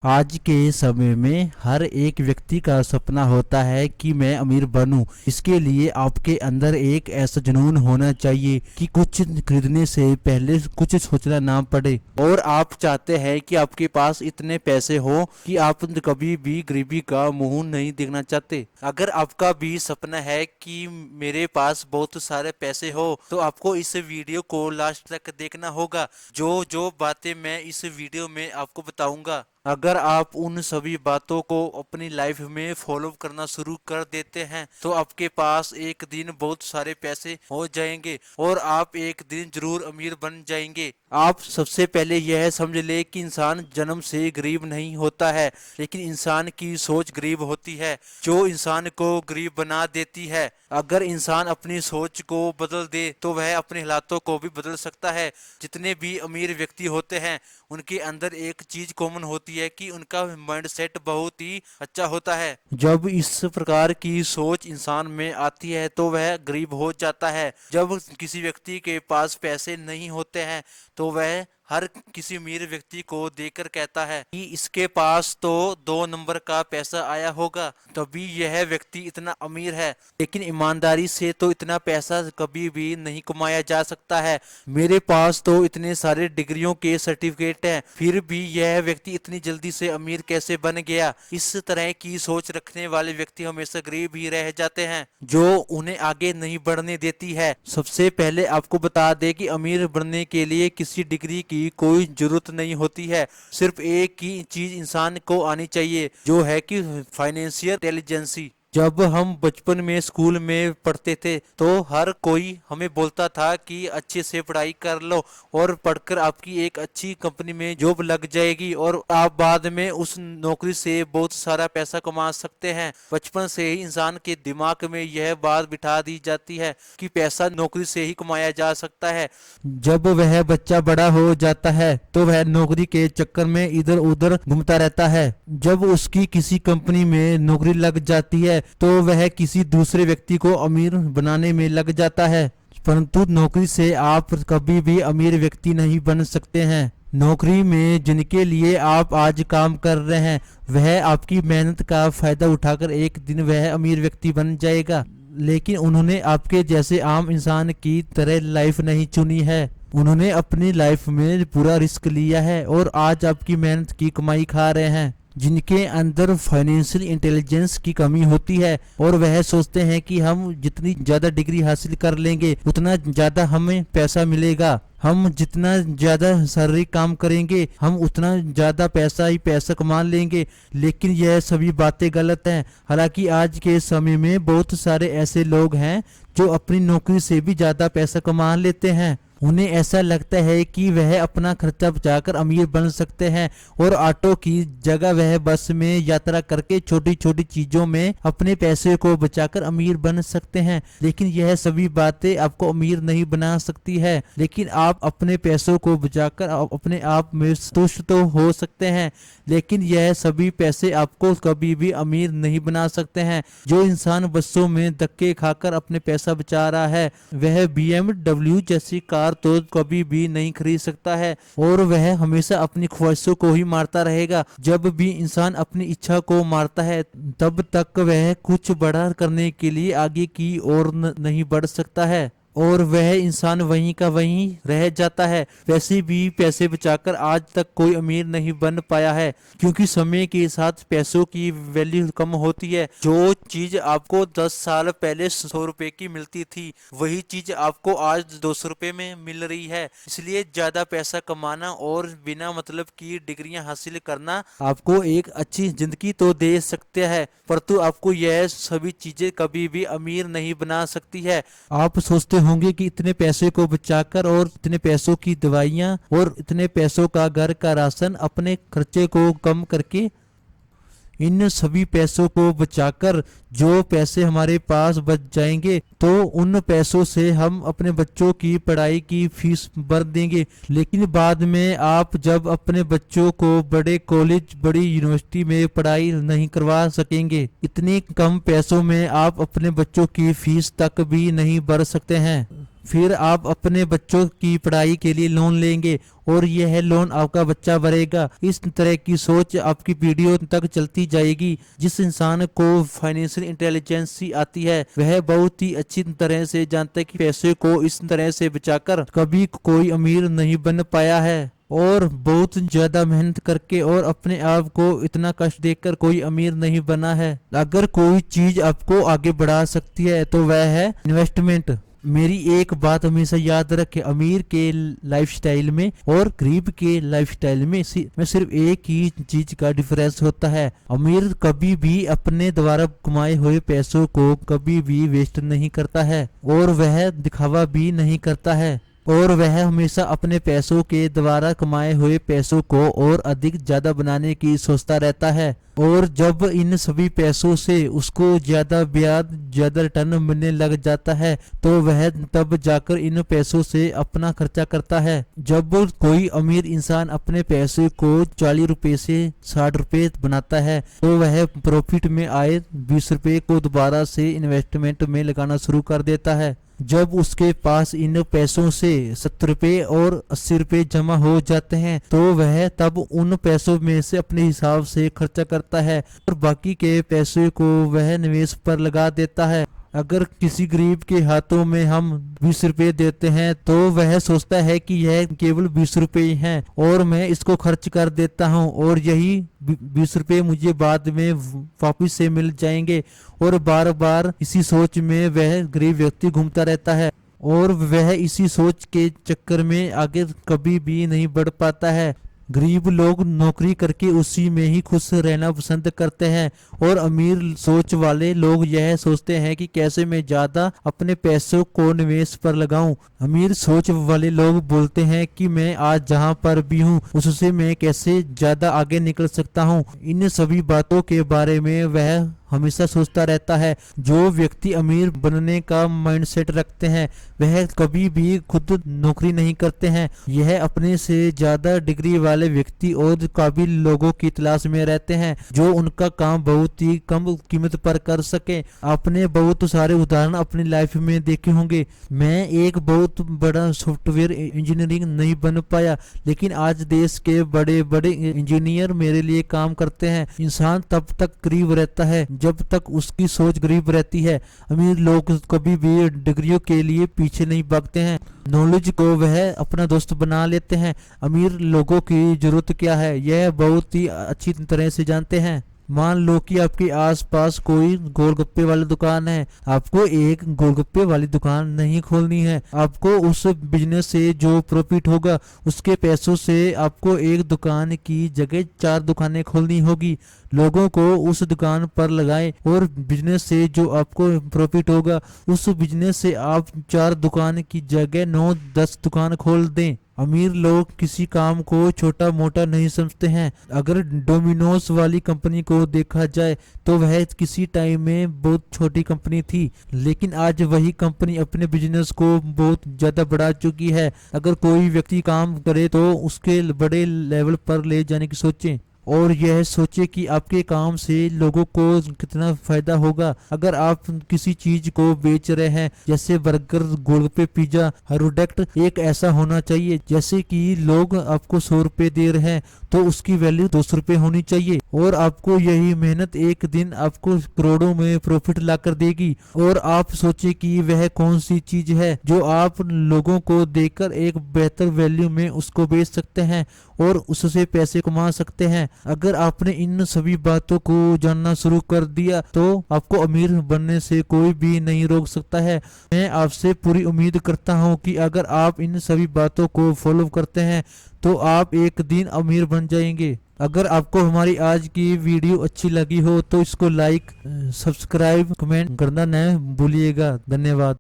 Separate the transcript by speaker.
Speaker 1: आज के समय में हर एक व्यक्ति का सपना होता है कि मैं अमीर बनूं। इसके लिए आपके अंदर एक ऐसा जुनून होना चाहिए कि कुछ खरीदने से पहले कुछ सोचना ना पड़े, और आप चाहते हैं कि आपके पास इतने पैसे हो कि आप कभी भी गरीबी का मुंह नहीं देखना चाहते। अगर आपका भी सपना है कि मेरे पास बहुत सारे पैसे हो, तो आपको इस वीडियो को लास्ट तक देखना होगा। जो जो बातें मैं इस वीडियो में आपको बताऊंगा, अगर आप उन सभी बातों को अपनी लाइफ में फॉलो करना शुरू कर देते हैं तो आपके पास एक दिन बहुत सारे पैसे हो जाएंगे और आप एक दिन जरूर अमीर बन जाएंगे। आप सबसे पहले यह समझ ले कि इंसान जन्म से गरीब नहीं होता है, लेकिन इंसान की सोच गरीब होती है जो इंसान को गरीब बना देती है। अगर इंसान अपनी सोच को बदल दे तो वह अपने हालातों को भी बदल सकता है। जितने भी अमीर व्यक्ति होते हैं उनके अंदर एक चीज कॉमन होती है कि उनका माइंडसेट बहुत ही अच्छा होता है। जब इस प्रकार की सोच इंसान में आती है तो वह गरीब हो जाता है। जब किसी व्यक्ति के पास पैसे नहीं होते हैं तो वह हर किसी अमीर व्यक्ति को देखकर कहता है कि इसके पास तो 2 नंबर का पैसा आया होगा, तभी यह व्यक्ति इतना अमीर है। लेकिन ईमानदारी से तो इतना पैसा कभी भी नहीं कमाया जा सकता है। मेरे पास तो इतने सारे डिग्रियों के सर्टिफिकेट हैं, फिर भी यह व्यक्ति इतनी जल्दी से अमीर कैसे बन गया। इस तरह की सोच रखने वाले व्यक्ति हमेशा गरीब ही रह जाते हैं, जो उन्हें आगे नहीं बढ़ने देती है। सबसे पहले आपको बता दें कि अमीर बनने के लिए किसी डिग्री की कोई जरूरत नहीं होती है। सिर्फ एक ही चीज इंसान को आनी चाहिए, जो है कि फाइनेंशियल इंटेलिजेंसी। जब हम बचपन में स्कूल में पढ़ते थे तो हर कोई हमें बोलता था कि अच्छे से पढ़ाई कर लो और पढ़कर आपकी एक अच्छी कंपनी में जॉब लग जाएगी और आप बाद में उस नौकरी से बहुत सारा पैसा कमा सकते हैं। बचपन से ही इंसान के दिमाग में यह बात बिठा दी जाती है कि पैसा नौकरी से ही कमाया जा सकता है। जब वह बच्चा बड़ा हो जाता है तो वह नौकरी के चक्कर में इधर उधर घूमता रहता है। जब उसकी किसी कंपनी में नौकरी लग जाती है तो वह किसी दूसरे व्यक्ति को अमीर बनाने में लग जाता है। परंतु नौकरी से आप कभी भी अमीर व्यक्ति नहीं बन सकते हैं। नौकरी में जिनके लिए आप आज काम कर रहे हैं वह आपकी मेहनत का फायदा उठाकर एक दिन वह अमीर व्यक्ति बन जाएगा, लेकिन उन्होंने आपके जैसे आम इंसान की तरह लाइफ नहीं चुनी है। उन्होंने अपनी लाइफ में पूरा रिस्क लिया है और आज आपकी मेहनत की कमाई खा रहे हैं। जिनके अंदर फाइनेंशियल इंटेलिजेंस की कमी होती है और वह सोचते हैं कि हम जितनी ज्यादा डिग्री हासिल कर लेंगे उतना ज्यादा हमें पैसा मिलेगा, हम जितना ज्यादा शारीरिक काम करेंगे हम उतना ज्यादा पैसा ही पैसा कमा लेंगे। लेकिन यह सभी बातें गलत हैं। हालांकि आज के समय में बहुत सारे ऐसे लोग हैं जो अपनी नौकरी से भी ज्यादा पैसा कमा लेते हैं। उन्हें ऐसा लगता है कि वह अपना खर्चा बचाकर अमीर बन सकते हैं और ऑटो की जगह वह बस में यात्रा करके छोटी छोटी चीजों में अपने पैसे को बचाकर अमीर बन सकते हैं। लेकिन यह सभी बातें आपको अमीर नहीं बना सकती है। लेकिन आप अपने पैसों को बचाकर अपने आप में संतुष्ट तो हो सकते हैं, लेकिन यह सभी पैसे आपको कभी भी अमीर नहीं बना सकते हैं। जो इंसान बसों में धक्के खाकर अपने पैसा बचा रहा है वह BMW जैसी कार तो कभी भी नहीं खरीद सकता है और वह हमेशा अपनी ख्वाहिशों को ही मारता रहेगा। जब भी इंसान अपनी इच्छा को मारता है तब तक वह कुछ बड़ा करने के लिए आगे की ओर नहीं बढ़ सकता है और वह इंसान वहीं का वहीं रह जाता है। वैसे भी पैसे बचाकर आज तक कोई अमीर नहीं बन पाया है, क्योंकि समय के साथ पैसों की वैल्यू कम होती है। जो चीज आपको 10 साल पहले 100 रुपए की मिलती थी वही चीज आपको आज 200 रुपए में मिल रही है। इसलिए ज्यादा पैसा कमाना और बिना मतलब की डिग्रियां हासिल करना आपको एक अच्छी जिंदगी तो दे सकते हैं, परंतु आपको यह सभी चीजें कभी भी अमीर नहीं बना सकती है। आप सोचते होंगे कि इतने पैसे को बचाकर और इतने पैसों की दवाइयां और इतने पैसों का घर का राशन अपने खर्चे को कम करके इन सभी पैसों को बचाकर जो पैसे हमारे पास बच जाएंगे तो उन पैसों से हम अपने बच्चों की पढ़ाई की फीस भर देंगे। लेकिन बाद में आप जब अपने बच्चों को बड़े कॉलेज बड़ी यूनिवर्सिटी में पढ़ाई नहीं करवा सकेंगे, इतने कम पैसों में आप अपने बच्चों की फीस तक भी नहीं भर सकते हैं। फिर आप अपने बच्चों की पढ़ाई के लिए लोन लेंगे और यह लोन आपका बच्चा भरेगा। इस तरह की सोच आपकी पीढ़ियों तक चलती जाएगी। जिस इंसान को फाइनेंशियल इंटेलिजेंस आती है वह बहुत ही अच्छी तरह से जानता है कि पैसे को इस तरह से बचाकर कभी कोई अमीर नहीं बन पाया है, और बहुत ज्यादा मेहनत करके और अपने आप को इतना कष्ट देकर कोई अमीर नहीं बना है। अगर कोई चीज आपको आगे बढ़ा सकती है तो वह है इन्वेस्टमेंट। मेरी एक बात हमेशा याद रखे, अमीर के लाइफस्टाइल में और गरीब के लाइफस्टाइल में सिर्फ एक ही चीज का डिफरेंस होता है। अमीर कभी भी अपने द्वारा कमाए हुए पैसों को कभी भी वेस्ट नहीं करता है और वह दिखावा भी नहीं करता है, और वह हमेशा अपने पैसों के द्वारा कमाए हुए पैसों को और अधिक ज्यादा बनाने की सोचता रहता है। और जब इन सभी पैसों से उसको ज्यादा ब्याज ज्यादा रिटर्न मिलने लग जाता है तो वह तब जाकर इन पैसों से अपना खर्चा करता है। जब कोई अमीर इंसान अपने पैसे को 40 रुपए से 60 रुपए बनाता है तो वह प्रॉफिट में आए 20 रुपए को दोबारा से इन्वेस्टमेंट में लगाना शुरू कर देता है। जब उसके पास इन पैसों से 70 रुपए और 80 रुपए जमा हो जाते हैं तो वह तब उन पैसों में से अपने हिसाब से खर्चा करता है और बाकी के पैसे को वह निवेश पर लगा देता है। अगर किसी गरीब के हाथों में हम 20 रुपए देते हैं तो वह सोचता है कि यह केवल 20 रुपए ही हैं और मैं इसको खर्च कर देता हूं और यही 20 रुपए मुझे बाद में वापिस से मिल जाएंगे, और बार बार इसी सोच में वह गरीब व्यक्ति घूमता रहता है और वह इसी सोच के चक्कर में आगे कभी भी नहीं बढ़ पाता है। गरीब लोग नौकरी करके उसी में ही खुश रहना पसंद करते हैं और अमीर सोच वाले लोग यह सोचते हैं कि कैसे मैं ज्यादा अपने पैसों को निवेश पर लगाऊं। अमीर सोच वाले लोग बोलते हैं कि मैं आज जहां पर भी हूं उससे मैं कैसे ज्यादा आगे निकल सकता हूं। इन सभी बातों के बारे में वह हमेशा सोचता रहता है। जो व्यक्ति अमीर बनने का माइंडसेट रखते हैं वह कभी भी खुद नौकरी नहीं करते हैं। यह अपने से ज्यादा डिग्री वाले व्यक्ति और काबिल लोगों की तलाश में रहते हैं जो उनका काम बहुत ही कम कीमत पर कर सके। आपने बहुत सारे उदाहरण अपनी लाइफ में देखे होंगे। मैं एक बहुत बड़ा सॉफ्टवेयर इंजीनियरिंग नहीं बन पाया, लेकिन आज देश के बड़े बड़े इंजीनियर मेरे लिए काम करते हैं। इंसान तब तक गरीब रहता है जब तक उसकी सोच गरीब रहती है। अमीर लोग कभी भी डिग्रियों के लिए पीछे नहीं भागते हैं, नॉलेज को वह अपना दोस्त बना लेते हैं। अमीर लोगों की जरूरत क्या है यह बहुत ही अच्छी तरह से जानते हैं। मान लो कि आपके आसपास कोई गोलगप्पे वाली दुकान है, आपको एक गोलगप्पे वाली दुकान नहीं खोलनी है। आपको उस बिजनेस से जो प्रॉफिट होगा उसके पैसों से आपको एक दुकान की जगह 4 दुकानें खोलनी होगी। लोगों को उस दुकान पर लगाएं और बिजनेस से जो आपको प्रॉफिट होगा उस बिजनेस से आप 4 दुकान की जगह 9-10 दुकान खोल दें। अमीर लोग किसी काम को छोटा मोटा नहीं समझते हैं। अगर डोमिनोज वाली कंपनी को देखा जाए तो वह किसी टाइम में बहुत छोटी कंपनी थी, लेकिन आज वही कंपनी अपने बिजनेस को बहुत ज्यादा बढ़ा चुकी है। अगर कोई व्यक्ति काम करे तो उसके बड़े लेवल पर ले जाने की सोचें और यह सोचे कि आपके काम से लोगों को कितना फायदा होगा। अगर आप किसी चीज को बेच रहे हैं जैसे बर्गर, गोलगप्पे, पिज्जा, प्रोडक्ट एक ऐसा होना चाहिए जैसे कि लोग आपको 100 रुपए दे रहे हैं तो उसकी वैल्यू 200 रुपए होनी चाहिए और आपको यही मेहनत एक दिन आपको करोड़ों में प्रॉफिट ला कर देगी। और आप सोचे कि वह कौन सी चीज है जो आप लोगों को देकर एक बेहतर वैल्यू में उसको बेच सकते हैं और उससे पैसे कमा सकते हैं। अगर आपने इन सभी बातों को जानना शुरू कर दिया तो आपको अमीर बनने से कोई भी नहीं रोक सकता है। मैं आपसे पूरी उम्मीद करता हूं कि अगर आप इन सभी बातों को फॉलो करते हैं तो आप एक दिन अमीर बन जाएंगे। अगर आपको हमारी आज की वीडियो अच्छी लगी हो तो इसको लाइक, सब्सक्राइब, कमेंट करना न भूलिएगा। धन्यवाद।